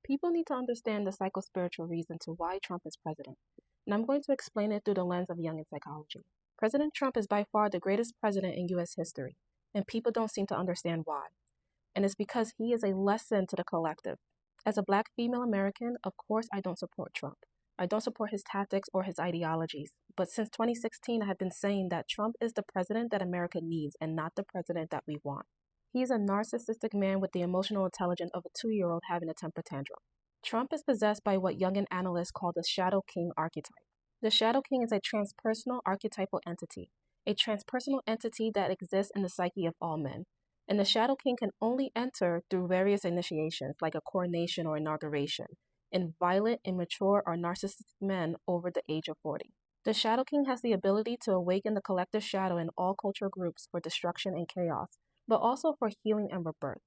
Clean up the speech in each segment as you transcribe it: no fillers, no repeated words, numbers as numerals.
People need to understand the psychospiritual reason to why Trump is president, and I'm going to explain it through the lens of Jungian psychology. President Trump is by far the greatest president in U.S. history, and people don't seem to understand why. And it's because he is a lesson to the collective. As a black female American, of course I don't support Trump. I don't support his tactics or his ideologies, but since 2016 I have been saying that Trump is the president that America needs and not the president that we want. He is a narcissistic man with the emotional intelligence of a 2-year-old having a temper tantrum. Trump is possessed by what Jungian analysts call the Shadow King archetype. The Shadow King is a transpersonal archetypal entity, a transpersonal entity that exists in the psyche of all men. And the Shadow King can only enter through various initiations, like a coronation or inauguration, in violent, immature, or narcissistic men over the age of 40. The Shadow King has the ability to awaken the collective shadow in all cultural groups for destruction and chaos, but also for healing and rebirth.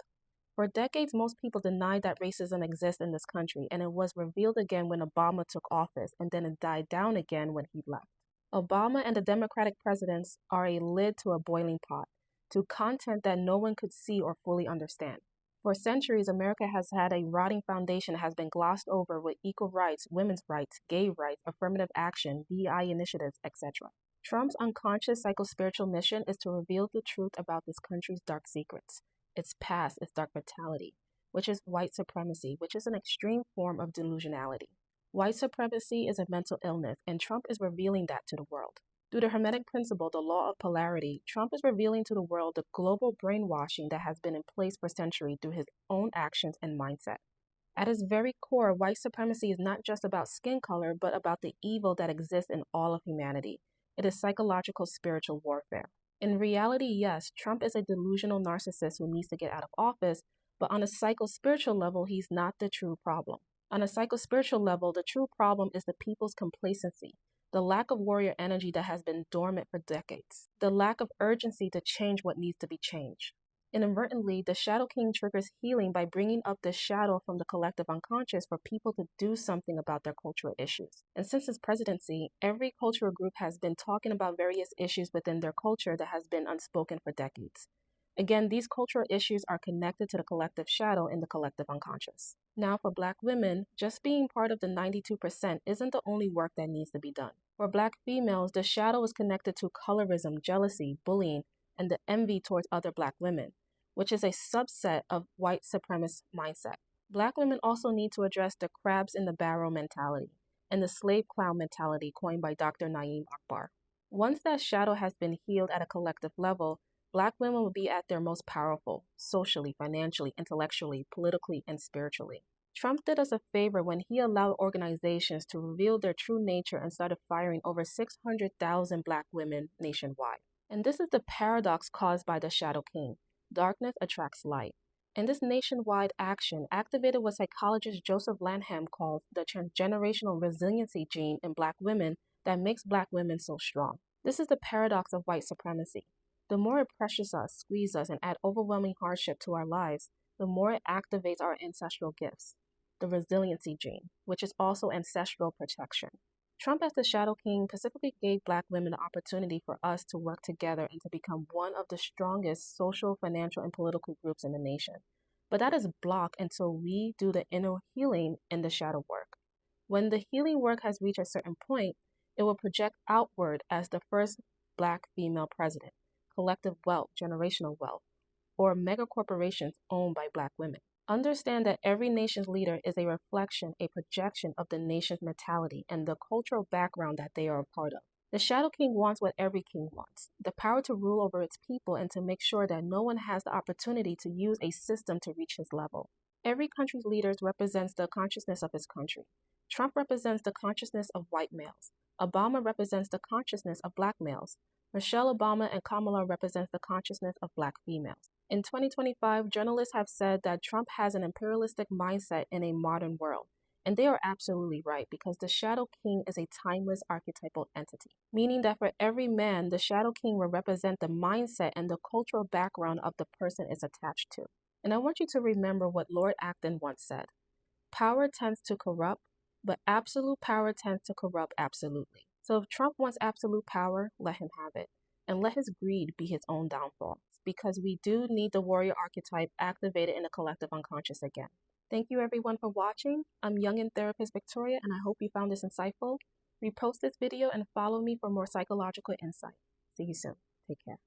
For decades, most people denied that racism exists in this country, and it was revealed again when Obama took office, and then it died down again when he left. Obama and the Democratic presidents are a lid to a boiling pot, to content that no one could see or fully understand. For centuries, America has had a rotting foundation that has been glossed over with equal rights, women's rights, gay rights, affirmative action, DEI initiatives, etc. Trump's unconscious psychospiritual mission is to reveal the truth about this country's dark secrets, its past, its dark mortality, which is white supremacy, which is an extreme form of delusionality. White supremacy is a mental illness, and Trump is revealing that to the world. Through the Hermetic principle, the law of polarity, Trump is revealing to the world the global brainwashing that has been in place for centuries through his own actions and mindset. At its very core, white supremacy is not just about skin color, but about the evil that exists in all of humanity. It is psychological spiritual warfare. In reality, yes, Trump is a delusional narcissist who needs to get out of office, but on a psychospiritual level, he's not the true problem. On a psychospiritual level, the true problem is the people's complacency, the lack of warrior energy that has been dormant for decades, the lack of urgency to change what needs to be changed. Inadvertently, the Shadow King triggers healing by bringing up the shadow from the collective unconscious for people to do something about their cultural issues. And since his presidency, every cultural group has been talking about various issues within their culture that has been unspoken for decades. Again, these cultural issues are connected to the collective shadow in the collective unconscious. Now, for Black women, just being part of the 92% isn't the only work that needs to be done. For Black females, the shadow is connected to colorism, jealousy, bullying, and the envy towards other Black women, which is a subset of white supremacist mindset. Black women also need to address the crabs in the barrel mentality and the slave clown mentality coined by Dr. Naeem Akbar. Once that shadow has been healed at a collective level, Black women will be at their most powerful, socially, financially, intellectually, politically, and spiritually. Trump did us a favor when he allowed organizations to reveal their true nature and started firing over 600,000 Black women nationwide. And this is the paradox caused by the Shadow King. Darkness attracts light. And this nationwide action activated what psychologist Joseph Lanham calls the transgenerational resiliency gene in Black women that makes Black women so strong. This is the paradox of white supremacy. The more it pressures us, squeezes us, and adds overwhelming hardship to our lives, the more it activates our ancestral gifts, the resiliency gene, which is also ancestral protection. Trump as the Shadow King specifically gave Black women the opportunity for us to work together and to become one of the strongest social, financial, and political groups in the nation. But that is blocked until we do the inner healing and the shadow work. When the healing work has reached a certain point, it will project outward as the first Black female president, collective wealth, generational wealth, or mega corporations owned by Black women. Understand that every nation's leader is a reflection, a projection of the nation's mentality and the cultural background that they are a part of. The Shadow King wants what every king wants, the power to rule over its people and to make sure that no one has the opportunity to use a system to reach his level. Every country's leaders represents the consciousness of his country. Trump represents the consciousness of white males. Obama represents the consciousness of Black males. Michelle Obama and Kamala represents the consciousness of Black females. In 2025, journalists have said that Trump has an imperialistic mindset in a modern world. And they are absolutely right, because the Shadow King is a timeless archetypal entity, meaning that for every man, the Shadow King will represent the mindset and the cultural background of the person it's attached to. And I want you to remember what Lord Acton once said. Power tends to corrupt, but absolute power tends to corrupt absolutely. So if Trump wants absolute power, let him have it. And let his greed be his own downfall, because we do need the warrior archetype activated in the collective unconscious again. Thank you everyone for watching. I'm Jungian therapist Victoria, and I hope you found this insightful. Repost this video and follow me for more psychological insight. See you soon. Take care.